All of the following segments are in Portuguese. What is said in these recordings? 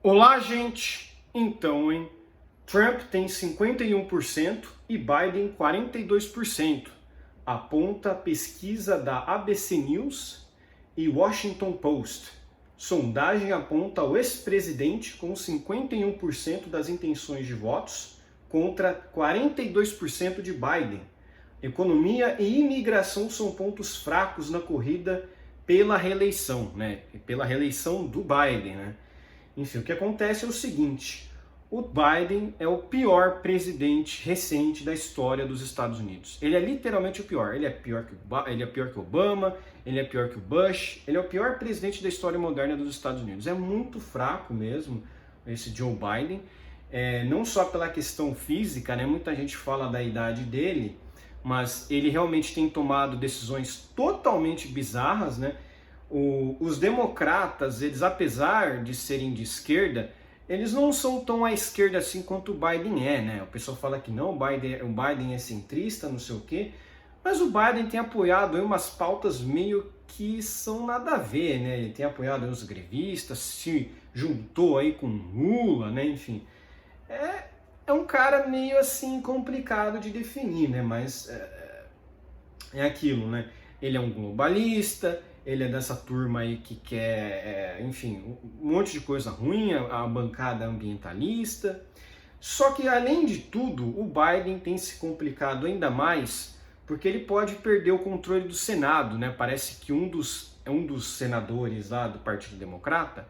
Olá, gente! Então, hein? Trump tem 51% e Biden 42%, aponta a pesquisa da ABC News e Washington Post. Sondagem aponta o ex-presidente com 51% das intenções de votos contra 42% de Biden. Economia e imigração são pontos fracos na corrida pela reeleição, né? Pela reeleição do Biden, né? Enfim, o que acontece é o seguinte: o Biden é o pior presidente recente da história dos Estados Unidos. Ele é literalmente o pior. Ele é pior que Obama, ele é pior que o Bush, ele é o pior presidente da história moderna dos Estados Unidos. É muito fraco mesmo esse Joe Biden, não só pela questão física, né? Muita gente fala da idade dele, mas ele realmente tem tomado decisões totalmente bizarras, né? Os democratas, eles, apesar de serem de esquerda, eles não são tão à esquerda assim quanto o Biden é, né? O pessoal fala que não, o Biden é centrista, não sei o quê, mas o Biden tem apoiado aí umas pautas meio que são nada a ver, né? Ele tem apoiado aí os grevistas, se juntou aí com Lula, né? Enfim, é um cara meio assim complicado de definir, né? Mas é aquilo, né? Ele é um globalista, ele é dessa turma aí que quer, enfim, um monte de coisa ruim, a bancada ambientalista. Só que, além de tudo, o Biden tem se complicado ainda mais porque ele pode perder o controle do Senado, né? Parece que um dos senadores lá do Partido Democrata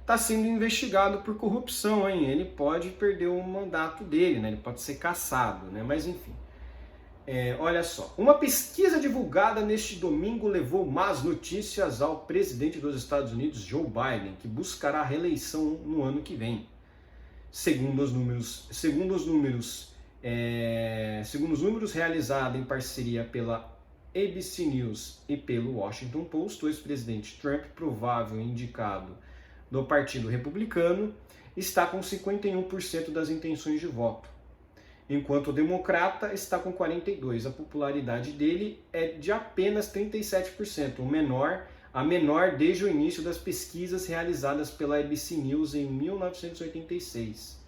está sendo investigado por corrupção, hein? Ele pode perder o mandato dele, né? Ele pode ser cassado, né? Mas, enfim. Olha só, uma pesquisa divulgada neste domingo levou más notícias ao presidente dos Estados Unidos, Joe Biden, que buscará a reeleição no ano que vem. Segundo os números realizados em parceria pela ABC News e pelo Washington Post, o ex-presidente Trump, provável indicado do Partido Republicano, está com 51% das intenções de voto, enquanto o democrata está com 42%. A popularidade dele é de apenas 37%, a menor desde o início das pesquisas realizadas pela ABC News em 1986.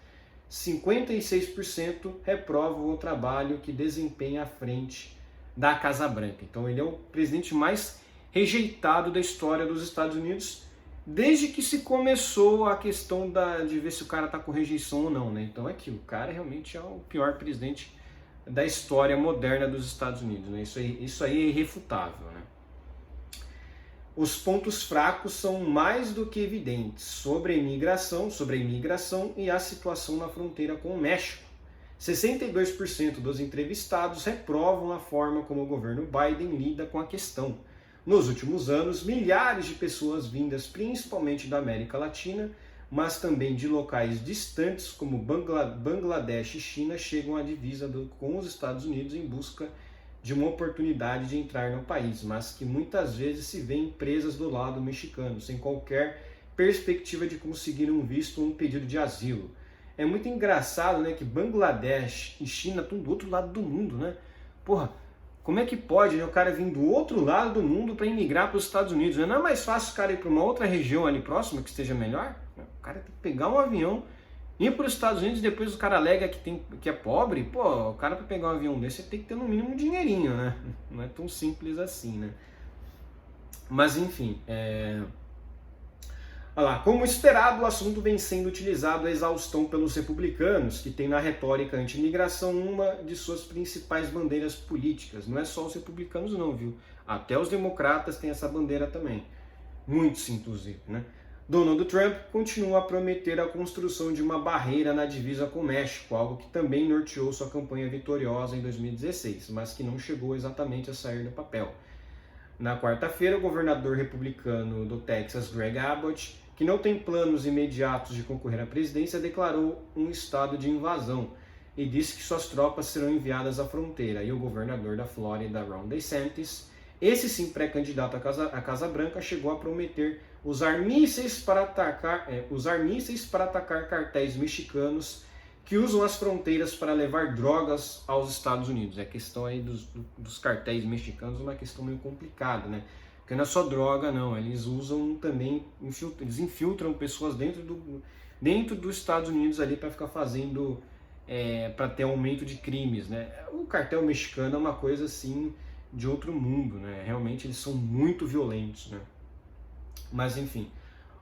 56% reprovam o trabalho que desempenha à frente da Casa Branca. Então ele é o presidente mais rejeitado da história dos Estados Unidos, desde que se começou a questão de ver se o cara tá com rejeição ou não, né? Então é que o cara realmente é o pior presidente da história moderna dos Estados Unidos, né? Isso aí é irrefutável, né? Os pontos fracos são mais do que evidentes sobre a imigração e a situação na fronteira com o México. 62% dos entrevistados reprovam a forma como o governo Biden lida com a questão. Nos últimos anos, milhares de pessoas vindas principalmente da América Latina, mas também de locais distantes como Bangladesh e China, chegam à divisa com os Estados Unidos em busca de uma oportunidade de entrar no país, mas que muitas vezes se veem presas do lado mexicano, sem qualquer perspectiva de conseguir um visto ou um pedido de asilo. É muito engraçado, né, que Bangladesh e China estão do outro lado do mundo, né? Porra, como é que pode, né, o cara vir do outro lado do mundo para imigrar para os Estados Unidos? Não é mais fácil o cara ir para uma outra região ali próxima que esteja melhor? O cara tem que pegar um avião, ir para os Estados Unidos e depois o cara alega que é pobre. Pô, o cara para pegar um avião desse tem que ter no mínimo um dinheirinho, né? Não é tão simples assim, né? Mas enfim, olha lá, como esperado, o assunto vem sendo utilizado à exaustão pelos republicanos, que têm na retórica anti-imigração uma de suas principais bandeiras políticas. Não é só os republicanos não, viu? Até os democratas têm essa bandeira também. Muitos, inclusive, né? Donald Trump continua a prometer a construção de uma barreira na divisa com o México, algo que também norteou sua campanha vitoriosa em 2016, mas que não chegou exatamente a sair do papel. Na quarta-feira, o governador republicano do Texas, Greg Abbott, que não tem planos imediatos de concorrer à presidência, declarou um estado de invasão e disse que suas tropas serão enviadas à fronteira. E o governador da Flórida, Ron DeSantis, esse sim pré-candidato à Casa Branca, chegou a prometer usar mísseis para atacar cartéis mexicanos que usam as fronteiras para levar drogas aos Estados Unidos. A questão aí dos cartéis mexicanos é uma questão meio complicada, né? Porque não é só droga, não. Eles usam também, eles infiltram pessoas dentro dentro dos Estados Unidos ali para ficar fazendo, para ter aumento de crimes, né? O cartel mexicano é uma coisa assim de outro mundo, né? Realmente eles são muito violentos, né? Mas enfim,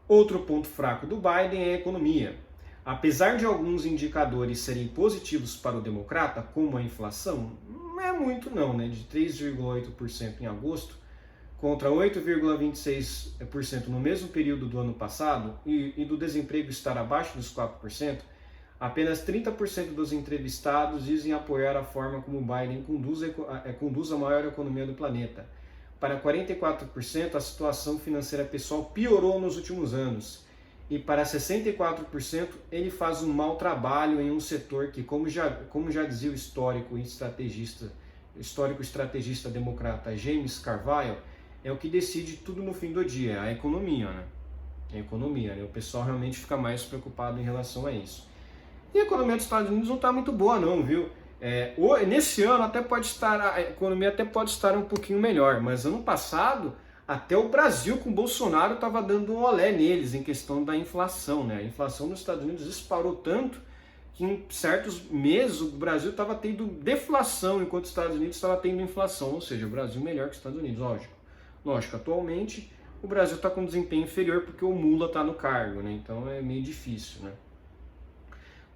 outro ponto fraco do Biden é a economia. Apesar de alguns indicadores serem positivos para o democrata, como a inflação, não é muito não, né? De 3,8% em agosto contra 8,26% no mesmo período do ano passado e do desemprego estar abaixo dos 4%, apenas 30% dos entrevistados dizem apoiar a forma como Biden conduz a maior economia do planeta. Para 44%, a situação financeira pessoal piorou nos últimos anos. E para 64%, ele faz um mau trabalho em um setor que, como já dizia o histórico estrategista democrata James Carville, é o que decide tudo no fim do dia, a economia, né? A economia, né? O pessoal realmente fica mais preocupado em relação a isso. E a economia dos Estados Unidos não está muito boa não, viu? Nesse ano a economia até pode estar um pouquinho melhor, mas ano passado até o Brasil com o Bolsonaro estava dando um olé neles em questão da inflação, né? A inflação nos Estados Unidos disparou tanto que em certos meses o Brasil estava tendo deflação enquanto os Estados Unidos estava tendo inflação, ou seja, o Brasil melhor que os Estados Unidos, lógico, atualmente o Brasil está com um desempenho inferior porque o Lula está no cargo, né? Então é meio difícil, né?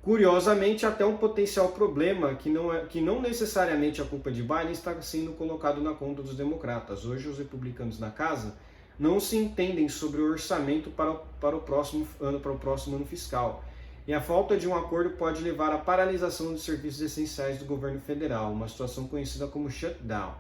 Curiosamente, até um potencial problema que não necessariamente a culpa de Biden está sendo colocado na conta dos democratas. Hoje, os republicanos na casa não se entendem sobre o orçamento para o próximo ano fiscal. E a falta de um acordo pode levar à paralisação dos serviços essenciais do governo federal, uma situação conhecida como shutdown.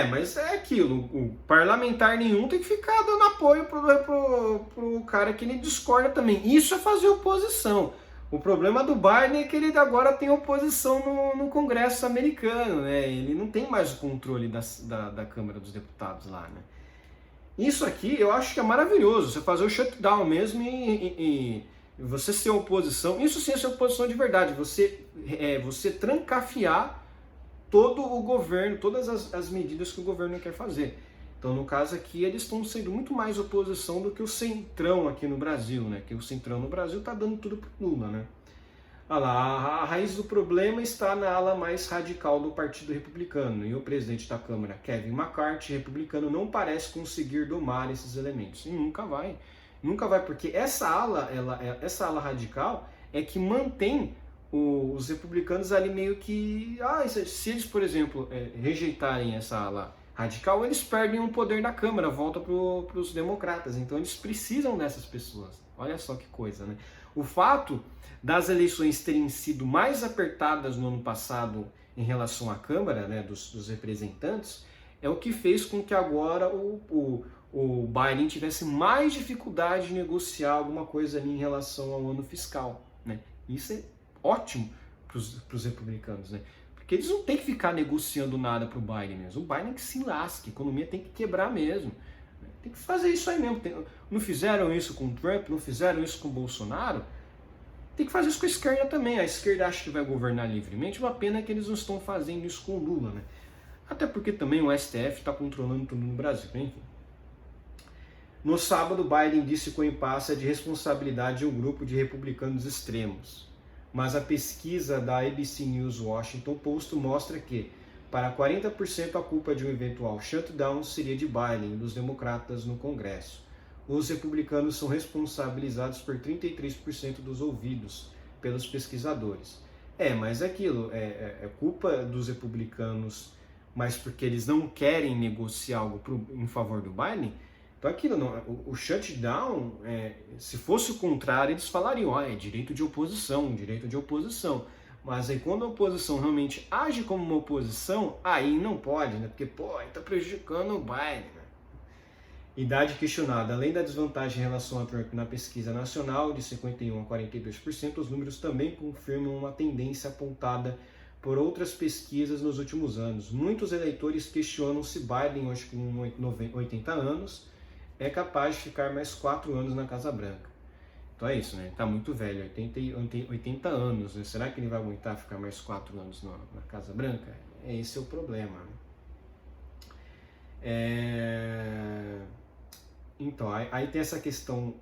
Mas é aquilo, o parlamentar nenhum tem que ficar dando apoio pro cara que ele discorda também. Isso é fazer oposição. O problema do Biden é que ele agora tem oposição no Congresso americano, né? Ele não tem mais o controle da Câmara dos Deputados lá, né? Isso aqui eu acho que é maravilhoso, você fazer o shutdown mesmo e você ser oposição. Isso sim é ser oposição de verdade, você trancafiar todo o governo, todas as medidas que o governo quer fazer. Então, no caso aqui, eles estão sendo muito mais oposição do que o Centrão aqui no Brasil, né? Que o Centrão no Brasil está dando tudo pro Lula, né? Olha lá, a raiz do problema está na ala mais radical do Partido Republicano e o presidente da Câmara, Kevin McCarthy, republicano, não parece conseguir domar esses elementos. E nunca vai, porque essa ala radical é que mantém os republicanos ali meio que... se eles, por exemplo, rejeitarem essa ala radical, eles perdem o poder da Câmara, volta para os democratas. Então eles precisam dessas pessoas. Olha só que coisa, né? O fato das eleições terem sido mais apertadas no ano passado em relação à Câmara, né, dos representantes, é o que fez com que agora o Biden tivesse mais dificuldade de negociar alguma coisa ali em relação ao ano fiscal, né? Isso é ótimo para os republicanos, né? Porque eles não têm que ficar negociando nada para o Biden mesmo. O Biden que se lasque, a economia tem que quebrar mesmo. Tem que fazer isso aí mesmo. Não fizeram isso com o Trump, não fizeram isso com o Bolsonaro. Tem que fazer isso com a esquerda também. A esquerda acha que vai governar livremente, uma pena que eles não estão fazendo isso com o Lula, né? Até porque também o STF está controlando tudo no Brasil, enfim. No sábado, Biden disse que o impasse é de responsabilidade de um grupo de republicanos extremos. Mas a pesquisa da ABC News Washington Post mostra que, para 40% a culpa de um eventual shutdown seria de Biden e dos democratas no Congresso. Os republicanos são responsabilizados por 33% dos ouvidos pelos pesquisadores. Mas é aquilo, é culpa dos republicanos, mas porque eles não querem negociar algo em favor do Biden. Então aquilo não, o shutdown, se fosse o contrário, eles falariam, é direito de oposição. Mas aí quando a oposição realmente age como uma oposição, aí não pode, né? Porque, está prejudicando o Biden, né? Idade questionada. Além da desvantagem em relação a Trump na pesquisa nacional, de 51% a 42%, os números também confirmam uma tendência apontada por outras pesquisas nos últimos anos. Muitos eleitores questionam se Biden, hoje com 80 anos, é capaz de ficar mais 4 anos na Casa Branca. Então é isso, né? Tá muito velho, 80 anos, né? Será que ele vai aguentar ficar mais 4 anos na Casa Branca? Esse é o problema, né? Então, aí tem essa questão,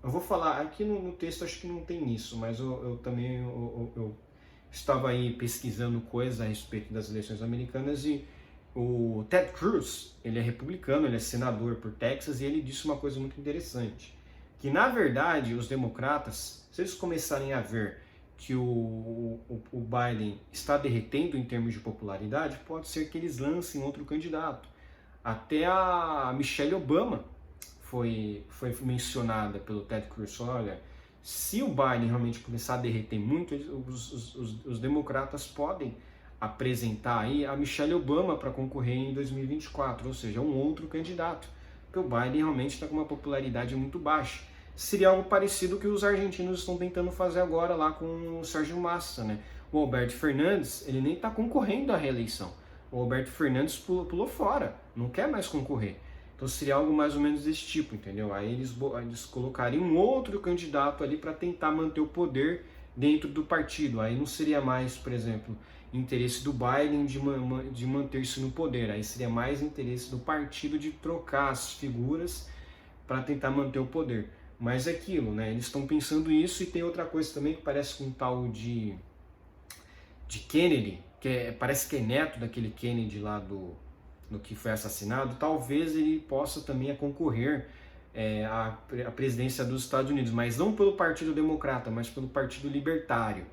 Eu vou falar, aqui no texto acho que não tem isso, mas eu também eu estava aí pesquisando coisas a respeito das eleições americanas e o Ted Cruz, ele é republicano, ele é senador por Texas e ele disse uma coisa muito interessante, que na verdade os democratas, se eles começarem a ver que o Biden está derretendo em termos de popularidade, pode ser que eles lancem outro candidato. Até a Michelle Obama foi mencionada pelo Ted Cruz. Olha, se o Biden realmente começar a derreter muito, os democratas podem apresentar aí a Michelle Obama para concorrer em 2024, ou seja, um outro candidato, porque o Biden realmente está com uma popularidade muito baixa. Seria algo parecido que os argentinos estão tentando fazer agora lá com o Sérgio Massa, né? O Alberto Fernandes, ele nem está concorrendo à reeleição. O Alberto Fernandes pulou fora, não quer mais concorrer. Então seria algo mais ou menos desse tipo, entendeu? Aí eles colocariam um outro candidato ali para tentar manter o poder dentro do partido. Aí não seria mais, por exemplo, interesse do Biden de manter-se no poder. Aí seria mais interesse do partido de trocar as figuras para tentar manter o poder. Mas é aquilo, né? Eles estão pensando isso e tem outra coisa também que parece com um tal de Kennedy, parece que é neto daquele Kennedy lá do que foi assassinado, talvez ele possa também concorrer à presidência dos Estados Unidos, mas não pelo Partido Democrata, mas pelo Partido Libertário.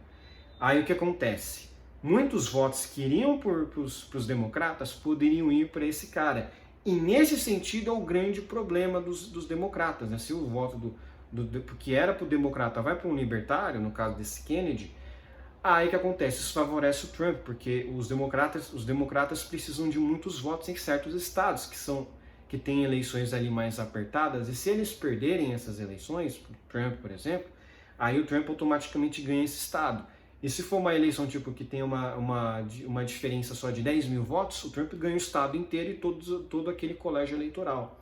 Aí o que acontece? Muitos votos que iriam para os democratas poderiam ir para esse cara. E nesse sentido é o grande problema dos democratas, né? Se o voto que era para o democrata vai para um libertário, no caso desse Kennedy, aí que acontece? Isso favorece o Trump, porque os democratas precisam de muitos votos em certos estados que têm eleições ali mais apertadas, e se eles perderem essas eleições, o Trump, por exemplo, aí o Trump automaticamente ganha esse estado. E se for uma eleição tipo que tem uma diferença só de 10 mil votos, o Trump ganha o estado inteiro e todo aquele colégio eleitoral.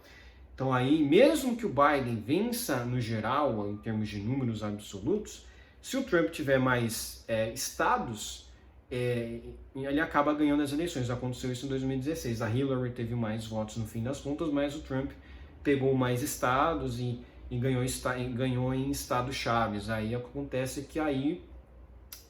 Então aí, mesmo que o Biden vença no geral, em termos de números absolutos, se o Trump tiver mais estados, ele acaba ganhando as eleições. Aconteceu isso em 2016. A Hillary teve mais votos no fim das contas, mas o Trump pegou mais estados e ganhou em estados chaves. Aí acontece que aí,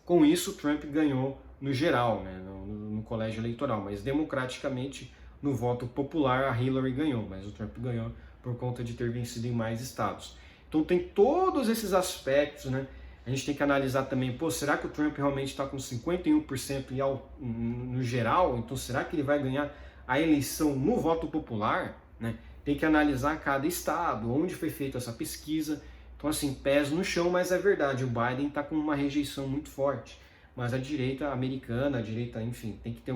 com isso, o Trump ganhou no geral, né, no colégio eleitoral. Mas democraticamente, no voto popular, a Hillary ganhou, mas o Trump ganhou por conta de ter vencido em mais estados. Então tem todos esses aspectos, né? A gente tem que analisar também, será que o Trump realmente está com 51% no geral? Então será que ele vai ganhar a eleição no voto popular? Né? Tem que analisar cada estado, onde foi feita essa pesquisa. Então assim, pés no chão, mas é verdade, o Biden está com uma rejeição muito forte. Mas a direita americana, a direita, enfim, tem que ter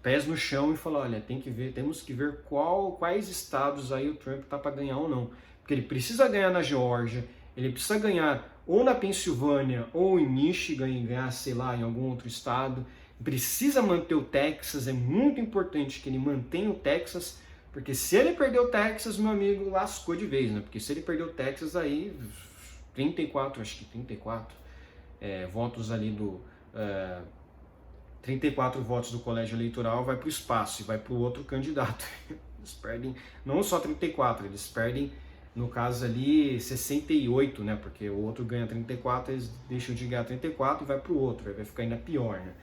pés no chão e falar, olha, temos que ver quais estados aí o Trump está para ganhar ou não. Porque ele precisa ganhar na Geórgia, ele precisa ganhar ou na Pensilvânia ou em Michigan e ganhar, sei lá, em algum outro estado. Precisa manter o Texas, é muito importante que ele mantenha o Texas, porque se ele perder o Texas, meu amigo, lascou de vez, né? Porque se ele perder o Texas, aí 34 votos ali 34 votos do colégio eleitoral vai para o espaço e vai para o outro candidato. Eles perdem não só 34, eles perdem, no caso ali, 68, né? Porque o outro ganha 34, eles deixam de ganhar 34 e vai para o outro, aí vai ficar ainda pior, né?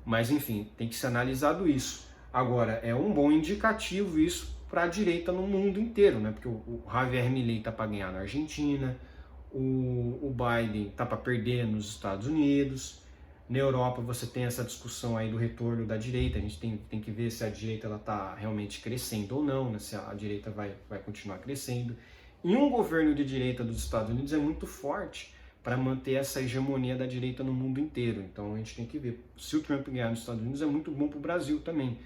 Mas enfim, tem que ser analisado isso. Agora, é um bom indicativo isso para a direita no mundo inteiro, né? Porque o Javier Milei tá para ganhar na Argentina, o Biden tá para perder nos Estados Unidos. Na Europa você tem essa discussão aí do retorno da direita, a gente tem que ver se a direita está realmente crescendo ou não, né? Se a direita vai continuar crescendo. E um governo de direita dos Estados Unidos é muito forte para manter essa hegemonia da direita no mundo inteiro. Então a gente tem que ver. Se o Trump ganhar nos Estados Unidos é muito bom para o Brasil também,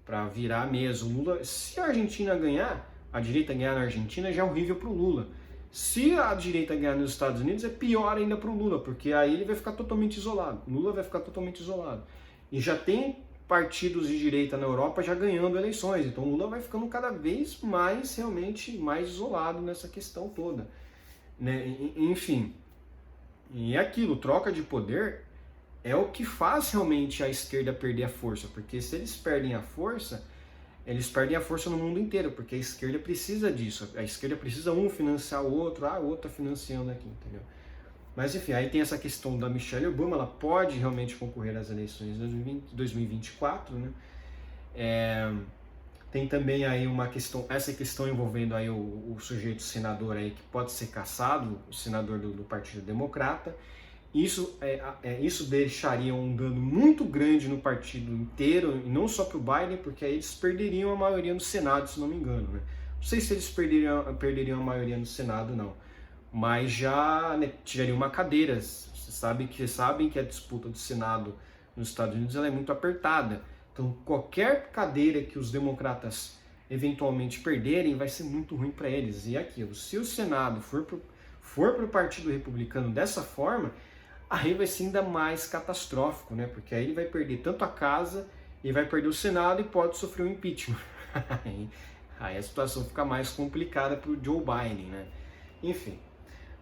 para virar mesmo. Lula, se a Argentina ganhar, a direita ganhar na Argentina já é horrível para o Lula. Se a direita ganhar nos Estados Unidos, é pior ainda para o Lula, porque aí ele vai ficar totalmente isolado. Lula vai ficar totalmente isolado. E já tem partidos de direita na Europa já ganhando eleições, então Lula vai ficando cada vez mais, realmente, mais isolado nessa questão toda. Né? Enfim, e é aquilo, troca de poder é o que faz realmente a esquerda perder a força, porque se eles perdem a força, eles perdem a força no mundo inteiro, porque a esquerda precisa disso. A esquerda precisa financiar o outro, o outro tá financiando aqui, entendeu? Mas enfim, aí tem essa questão da Michelle Obama, ela pode realmente concorrer às eleições de 2024, né? Tem também aí essa questão envolvendo aí o sujeito senador aí que pode ser cassado, o senador do Partido Democrata. Isso deixaria um dano muito grande no partido inteiro, e não só para o Biden, porque aí eles perderiam a maioria no Senado, se não me engano, né? Não sei se eles perderiam a maioria no Senado, não. Mas já, né, tirariam uma cadeira. Vocês sabem que a disputa do Senado nos Estados Unidos ela é muito apertada. Então, qualquer cadeira que os democratas eventualmente perderem vai ser muito ruim para eles. E aquilo, se o Senado for para o Partido Republicano dessa forma, aí vai ser ainda mais catastrófico, né? Porque aí ele vai perder tanto a casa e vai perder o Senado e pode sofrer um impeachment. Aí a situação fica mais complicada para o Joe Biden, né? Enfim,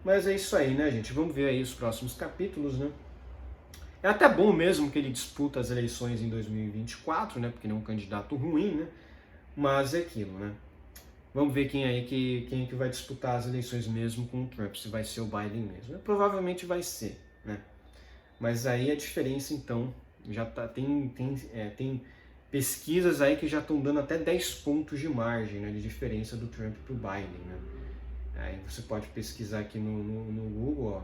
mas é isso aí, né, gente? Vamos ver aí os próximos capítulos, né? É até bom mesmo que ele disputa as eleições em 2024, né? Porque ele é um candidato ruim, né? Mas é aquilo, né? Vamos ver quem que vai disputar as eleições mesmo com o Trump, se vai ser o Biden mesmo. Provavelmente vai ser, né? Mas aí a diferença, então, já tem pesquisas aí que já estão dando até 10 pontos de margem, né, de diferença do Trump para o Biden, né? Aí você pode pesquisar aqui no Google,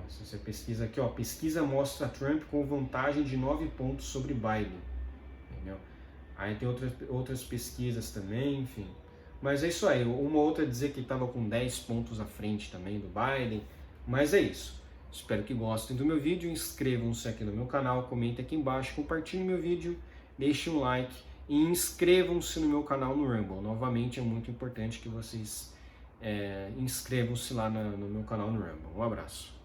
se você pesquisa aqui, pesquisa mostra Trump com vantagem de 9 pontos sobre Biden, entendeu? Aí tem outras pesquisas também, enfim. Mas é isso aí, uma outra dizer que estava com 10 pontos à frente também do Biden, mas é isso. Espero que gostem do meu vídeo, inscrevam-se aqui no meu canal, comentem aqui embaixo, compartilhem meu vídeo, deixem um like e inscrevam-se no meu canal no Rumble. Novamente, é muito importante que vocês inscrevam-se lá no meu canal no Rumble. Um abraço.